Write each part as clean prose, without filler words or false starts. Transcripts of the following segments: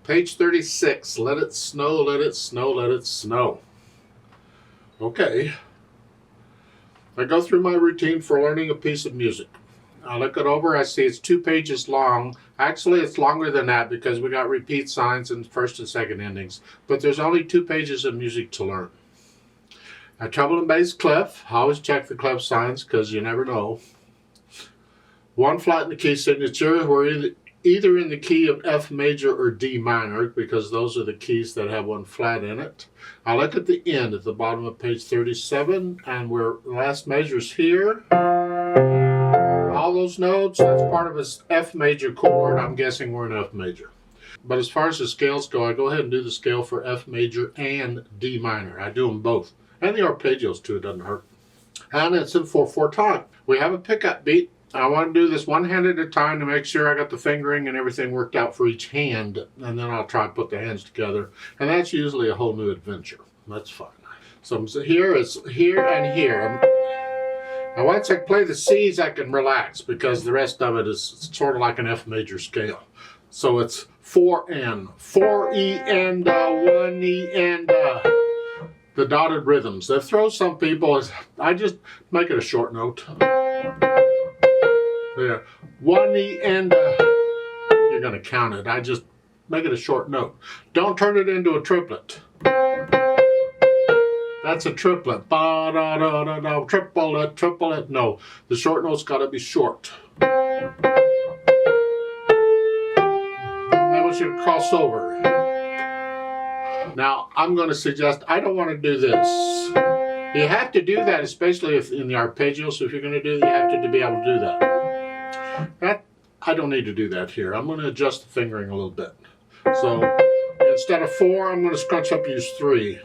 Page 36, let it snow, let it snow, let it snow. Okay. I go through my routine for learning a piece of music. I look it over, I see it's 2 pages long. Actually, it's longer than that because we got repeat signs in first and second endings. But there's only 2 pages of music to learn. A treble and bass clef. I always check the clef signs because you never know. 1 flat in the key signature. We're either in the key of F major or D minor because those are the keys that have 1 flat in it. I look at the end at the bottom of page 37 and where the last measure is here. All those notes, that's part of his F major chord. I'm guessing we're in F major. But as far as the scales go, I go ahead and do the scale for F major and D minor. I do them both. And the arpeggios too, it doesn't hurt. And it's in 4/4 time. We have a pickup beat. I want to do this one hand at a time to make sure I got the fingering and everything worked out for each hand. And then I'll try to put the hands together. And that's usually a whole new adventure. That's fine. So here is here and here. Now once I play the C's, I can relax because the rest of it is sort of like an F major scale. So it's 4N, 4E and 1E and the dotted rhythms. That throws some people. I just make it a short note. There, 1E and you're going to count it. I just make it a short note. Don't turn it into a triplet. That's a triplet. Ba da da da da. Triplet, triplet. No, the short note's got to be short. I want you to cross over. Now, I'm going to suggest I don't want to do this. You have to do that, especially if in the arpeggio. So if you're going to do that, you have to be able to do that. I don't need to do that here. I'm going to adjust the fingering a little bit. So instead of 4, I'm going to scrunch up and use 3.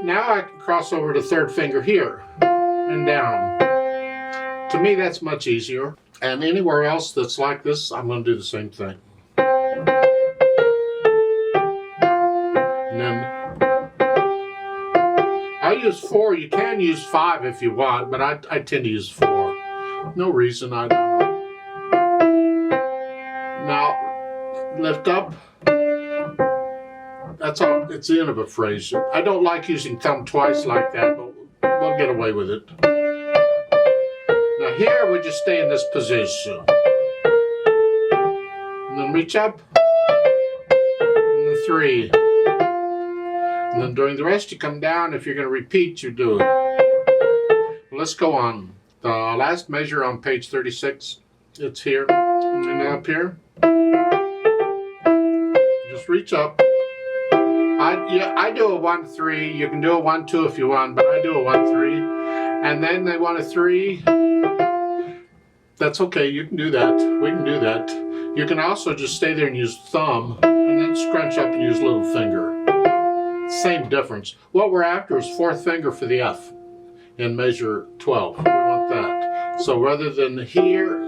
Now I can cross over the 3rd finger here and down. To me, that's much easier. And anywhere else that's like this, I'm going to do the same thing. And then I use 4. You can use 5 if you want, but I tend to use 4. No reason, I don't know. Now, lift up. That's all. It's the end of a phrase. I don't like using thumb twice like that, but we'll get away with it. Now here we just stay in this position. And then reach up. And then 3. And then during the rest you come down. If you're going to repeat, you do it. Let's go on. The last measure on page 36. It's here. And up here. Just reach up. I do a 1-3. You can do a 1-2 if you want, but I do a 1-3. And then they want a 3. That's okay. You can do that. We can do that. You can also just stay there and use thumb, and then scrunch up and use little finger. Same difference. What we're after is 4th finger for the F in measure 12. We want that. So rather than here,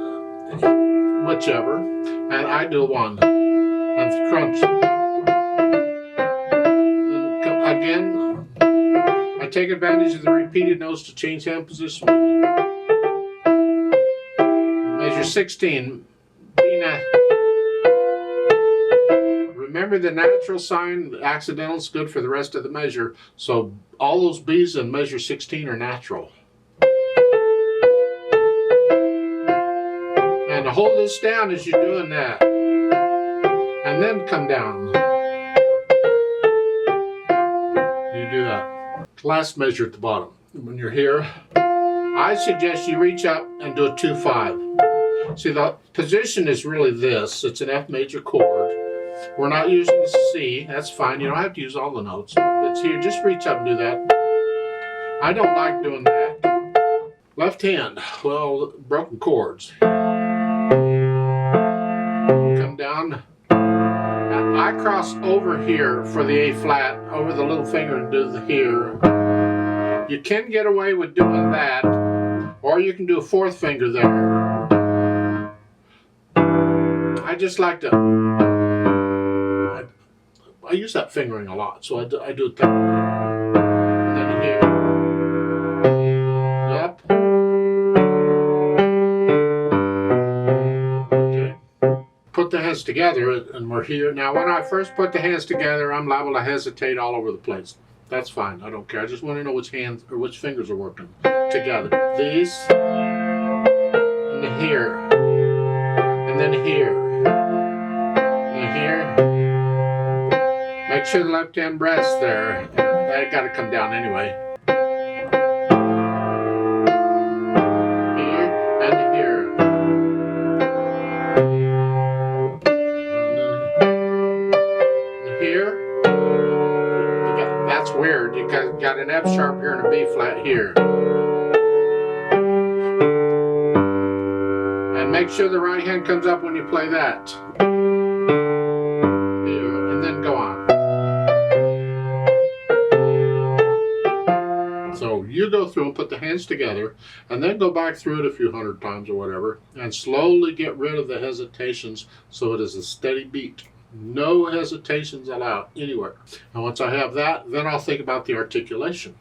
whichever, and I do 1 and crunch. Again, I take advantage of the repeated notes to change hand position. Measure 16. Remember the natural sign, the accidental is good for the rest of the measure. So all those B's in measure 16 are natural. And to hold this down as you're doing that. And then come down. Do that. Last measure at the bottom. When you're here, I suggest you reach up and do a 2-5. See, the position is really this. It's an F major chord. We're not using the C. That's fine. You don't have to use all the notes. But it's here. Just reach up and do that. I don't like doing that. Left hand. Well, broken chords. Come down. I cross over here for the A flat, over the little finger and do the here. You can get away with doing that, or you can do a 4th finger there. I just like to, I use that fingering a lot, so I do it that way. And then here. Yep. Okay. Put put the hands together and we're here. Now, when I first put the hands together, I'm liable to hesitate all over the place. That's fine. I don't care. I just want to know which hands or which fingers are working together. These, and here, and then here, and here. Make sure the left hand breast there. That got to come down anyway. Here and here. And here. That's weird. You got an F sharp here and a B flat here. And make sure the right hand comes up when you play that. Here, and then go on. So you go through and put the hands together, and then go back through it a few hundred times or whatever, and slowly get rid of the hesitations so it is a steady beat. No hesitations allowed anywhere. And once I have that, then I'll think about the articulation.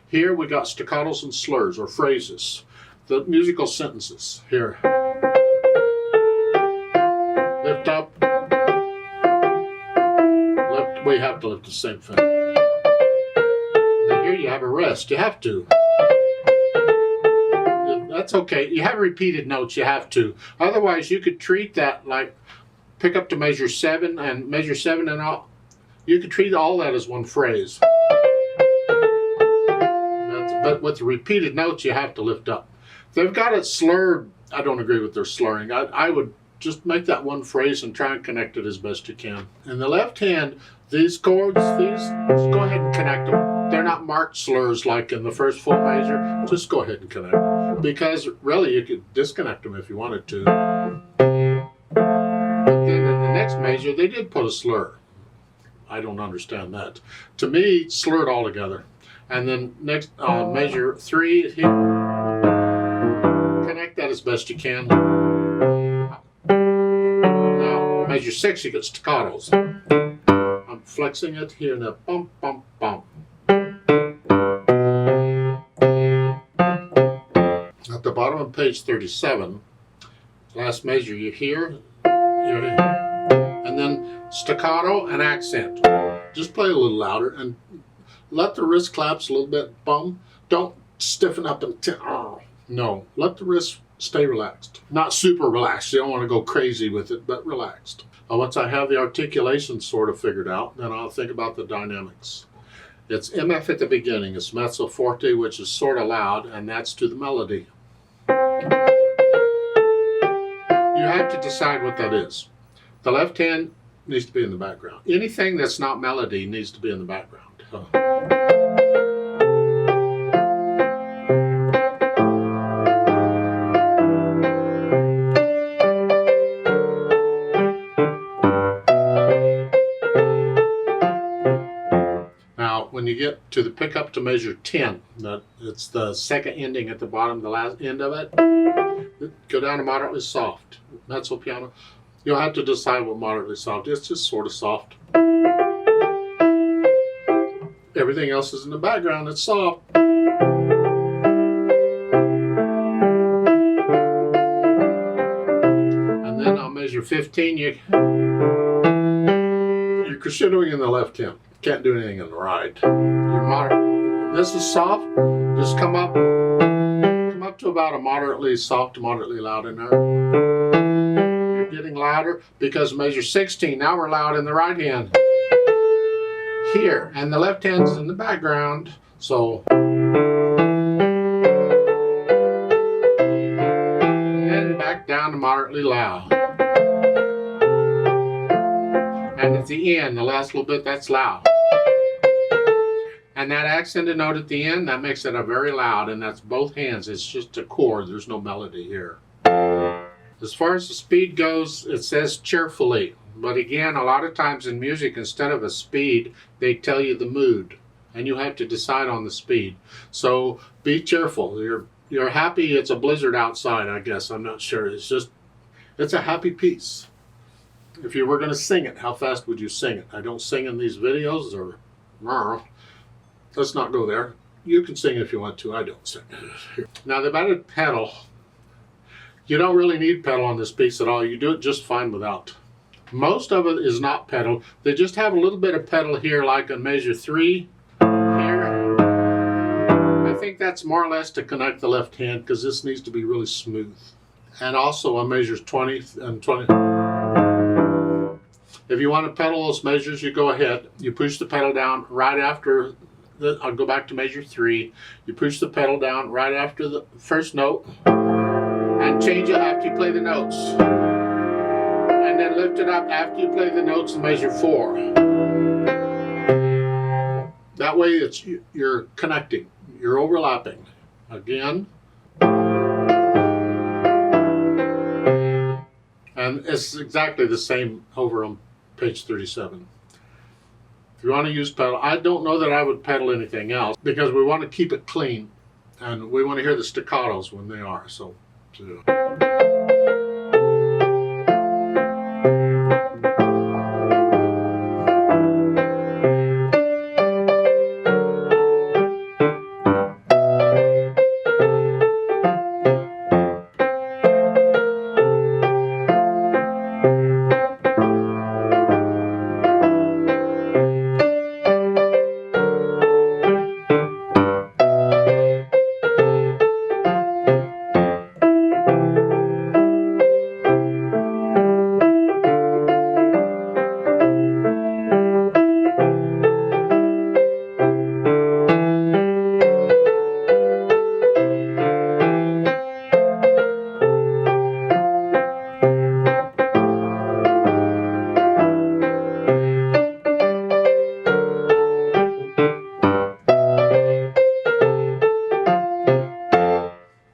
Here we got staccatos and slurs or phrases, the musical sentences. Here. Lift up. Lift. We have to lift the same thing. Now here you have a rest. You have to. That's okay. You have repeated notes. You have to. Otherwise, you could treat that like pick up to measure 7 and measure 7 and all. You could treat all that as one phrase. But with the repeated notes, you have to lift up. They've got it slurred. I don't agree with their slurring. I would just make that one phrase and try and connect it as best you can. In the left hand, these chords, just go ahead and connect them. They're not marked slurs like in the first full measure. Just go ahead and connect them. Because really, you could disconnect them if you wanted to. But then in the next measure, they did put a slur. I don't understand that. To me, it's slurred all together. And then next measure 3 here. Connect that as best you can. Now measure 6, you get staccatos. I'm flexing it here now. Bump, bump, bump. At the bottom of page 37, last measure you hear, and then staccato and accent. Just play a little louder and let the wrist claps a little bit. Bum. Don't stiffen up and no. Let the wrist stay relaxed. Not super relaxed. You don't want to go crazy with it, but relaxed. Once I have the articulation sort of figured out, then I'll think about the dynamics. It's MF at the beginning. It's mezzo forte, which is sort of loud, and that's to the melody. You have to decide what that is. The left hand needs to be in the background. Anything that's not melody needs to be in the background. Now, when you get to the pickup to measure 10, it's the second ending at the bottom, the last end of it, go down to moderately soft. Mezzo piano. You'll have to decide what moderately soft is. It's just sort of soft. Everything else is in the background. It's soft. And then I'll measure 15. You're crescendoing in the left hand. Can't do anything in the right. This is soft. Just come up to about a moderately soft to moderately loud in there. You're getting louder because measure 16. Now we're loud in the right hand. Here, and the left hand's in the background, so and back down to moderately loud, and at the end, the last little bit, that's loud, and that accented note at the end, that makes it a very loud, and that's both hands. It's just a chord. There's no melody here. As far as the speed goes, it says cheerfully. But again, a lot of times in music, instead of a speed, they tell you the mood, and you have to decide on the speed. So be cheerful. You're happy. It's a blizzard outside, I guess. I'm not sure. It's a happy piece. If you were going to sing it, how fast would you sing it? I don't sing in these videos, or let's not go there. You can sing if you want to. I don't sing. Now the added pedal. You don't really need pedal on this piece at all. You do it just fine without. Most of it is not pedal. They just have a little bit of pedal here, like on measure 3 here. I think that's more or less to connect the left hand, because this needs to be really smooth. And also on measures 20 and 20. If you want to pedal those measures, you go ahead. You push the pedal down right after I'll go back to measure 3. You push the pedal down right after the first note and change it after you play the notes. And then lift it up after you play the notes in measure 4. That way you're connecting, you're overlapping. Again. And it's exactly the same over on page 37. If you want to use pedal, I don't know that I would pedal anything else, because we want to keep it clean and we want to hear the staccatos when they are. So.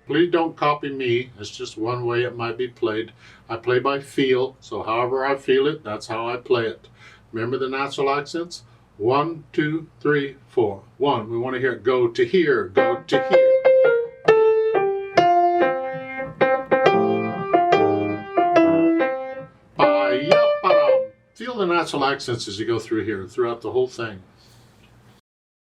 Please don't copy me. It's just one way it might be played. I play by feel, so however I feel it, that's how I play it. Remember the natural accents? 1, 2, 3, 4. 1, we want to hear it go to here, go to here. Feel the natural accents as you go through here, throughout the whole thing.